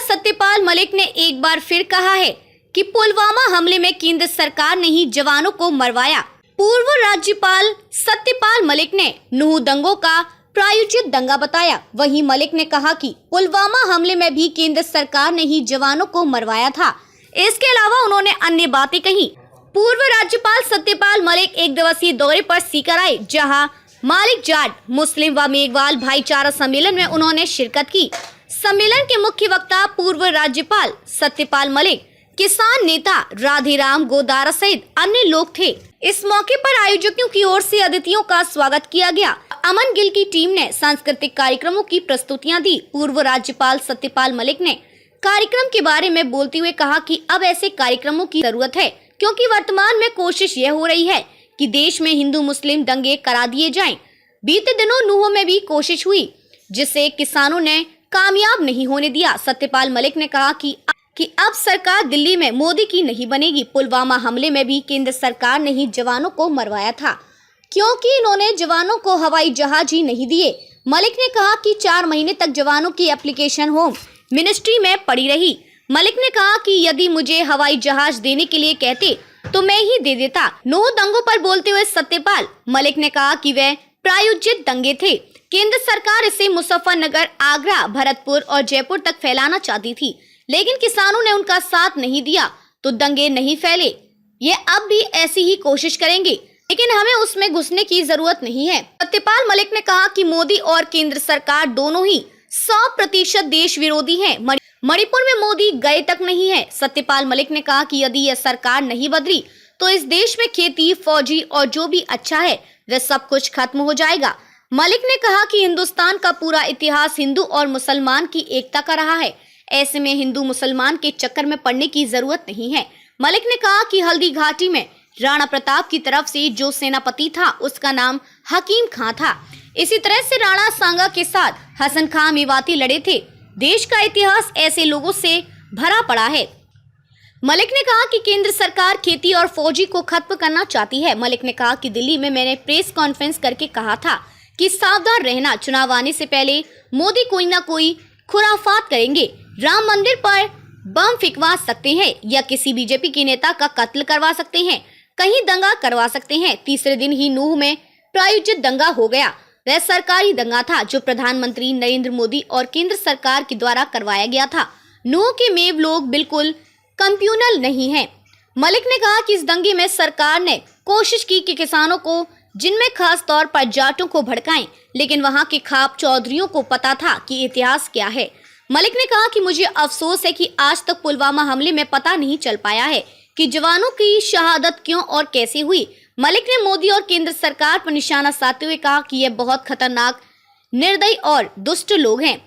सत्यपाल मलिक ने एक बार फिर कहा है कि पुलवामा हमले में केंद्र सरकार ने ही जवानों को मरवाया। पूर्व राज्यपाल सत्यपाल मलिक ने नूह दंगों का प्रायोजित दंगा बताया। वहीं मलिक ने कहा कि पुलवामा हमले में भी केंद्र सरकार ने ही जवानों को मरवाया था। इसके अलावा उन्होंने अन्य बातें कही। पूर्व राज्यपाल सत्यपाल मलिक एक दिवसीय दौरे पर सीकर आए, जहां मालिक जाट मुस्लिम व मेघवाल भाईचारा सम्मेलन में उन्होंने शिरकत की। सम्मेलन के मुख्य वक्ता पूर्व राज्यपाल सत्यपाल मलिक, किसान नेता राधेराम गोदारा सहित अन्य लोग थे। इस मौके पर आयोजकों की ओर से अतिथियों का स्वागत किया गया। अमन गिल की टीम ने सांस्कृतिक कार्यक्रमों की प्रस्तुतियां दी। पूर्व राज्यपाल सत्यपाल मलिक ने कार्यक्रम के बारे में बोलते हुए कहा कि अब ऐसे कार्यक्रमों की जरूरत है, क्योंकि वर्तमान में कोशिश यह हो रही है कि देश में हिंदू मुस्लिम दंगे करा दिए जाएं। बीते दिनों नूह में भी कोशिश हुई, जिसे किसानों ने कामयाब नहीं होने दिया। सत्यपाल मलिक ने कहा कि अब सरकार दिल्ली में मोदी की नहीं बनेगी। पुलवामा हमले में भी केंद्र सरकार ने ही जवानों को मरवाया था, क्योंकि इन्होंने जवानों को हवाई जहाज ही नहीं दिए। मलिक ने कहा कि 4 महीने तक जवानों की एप्लीकेशन होम मिनिस्ट्री में पड़ी रही। मलिक ने कहा कि यदि मुझे हवाई जहाज देने के लिए कहते तो मैं ही दे देता। नूह दंगों पर बोलते हुए सत्यपाल मलिक ने कहा कि वे प्रायोजित दंगे थे। केंद्र सरकार इसे मुजफ्फरनगर, आगरा, भरतपुर और जयपुर तक फैलाना चाहती थी, लेकिन किसानों ने उनका साथ नहीं दिया तो दंगे नहीं फैले। ये अब भी ऐसी ही कोशिश करेंगे, लेकिन हमें उसमें घुसने की जरूरत नहीं है। सत्यपाल मलिक ने कहा कि मोदी और केंद्र सरकार दोनों ही 100% देश विरोधी हैं। मणिपुर में मोदी गए तक नहीं है। सत्यपाल मलिक ने कहा कि यदि यह सरकार नहीं बदली तो इस देश में खेती, फौजी और जो भी अच्छा है वह सब कुछ खत्म हो जाएगा। मलिक ने कहा कि हिंदुस्तान का पूरा इतिहास हिंदू और मुसलमान की एकता का रहा है। ऐसे में हिंदू मुसलमान के चक्कर में पड़ने की जरूरत नहीं है। मलिक ने कहा कि हल्दी घाटी में राणा प्रताप की तरफ से जो सेनापति था उसका नाम हकीम खां था। इसी तरह से राणा सांगा के साथ हसन खां मेवाती लड़े थे। देश का इतिहास ऐसे लोगों से भरा पड़ा है। मलिक ने कहा कि केंद्र सरकार खेती और फौजी को खत्म करना चाहती है। मलिक ने कहा कि दिल्ली में मैंने प्रेस कॉन्फ्रेंस करके कहा था कि सावधान रहना, चुनाव आने से पहले मोदी कोई ना कोई खुराफात करेंगे। राम मंदिर पर बम फिकवा सकते हैं या किसी बीजेपी के नेता का कत्ल करवा सकते हैं, कहीं दंगा करवा सकते हैं। तीसरे दिन ही नूह में प्रायोजित दंगा हो गया। वह सरकारी दंगा था जो प्रधानमंत्री नरेंद्र मोदी और केंद्र सरकार के द्वारा करवाया गया था। नूह के मेव लोग बिल्कुल कम्युनल नहीं हैं। मलिक ने कहा कि इस दंगे में सरकार ने कोशिश की कि किसानों को, जिनमें खास तौर पर जाटों को भड़काएं, लेकिन वहां के खाप चौधरियों को पता था कि इतिहास क्या है। मलिक ने कहा कि मुझे अफसोस है कि आज तक पुलवामा हमले में पता नहीं चल पाया है कि जवानों की शहादत क्यों और कैसे हुई। मलिक ने मोदी और केंद्र सरकार पर निशाना साधते हुए कहा कि यह बहुत खतरनाक, निर्दयी और दुष्ट लोग हैं,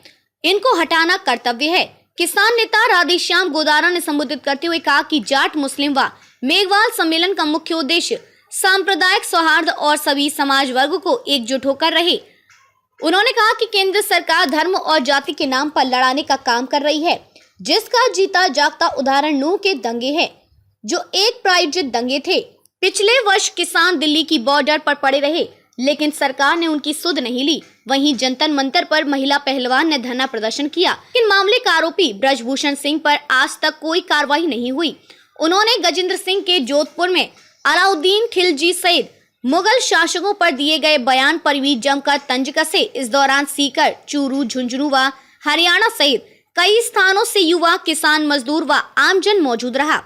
इनको हटाना कर्तव्य है। किसान नेता राधेश्याम गोदारा ने संबोधित करते हुए कहा कि जाट, मुस्लिम व मेघवाल सम्मेलन का मुख्य उद्देश्य सांप्रदायिक सौहार्द और सभी समाज वर्ग को एकजुट होकर रहे। उन्होंने कहा कि केंद्र सरकार धर्म और जाति के नाम पर लड़ाने का काम कर रही है, जिसका जीता जागता उदाहरण नूह के दंगे हैं, जो एक प्रायोजित दंगे थे। पिछले वर्ष किसान दिल्ली की बॉर्डर पर पड़े रहे, लेकिन सरकार ने उनकी सुध नहीं ली। वहीं जंतर मंतर पर महिला पहलवान ने धरना प्रदर्शन किया, लेकिन मामले का आरोपी ब्रजभूषण सिंह पर आज तक कोई कार्रवाई नहीं हुई। उन्होंने गजेंद्र सिंह के जोधपुर में अलाउद्दीन खिलजी सहित मुगल शासकों पर दिए गए बयान पर भी जमकर तंज कसे। इस दौरान सीकर, चूरू, झुंझुनू व हरियाणा सहित कई स्थानों से युवा, किसान, मजदूर व आमजन मौजूद रहा।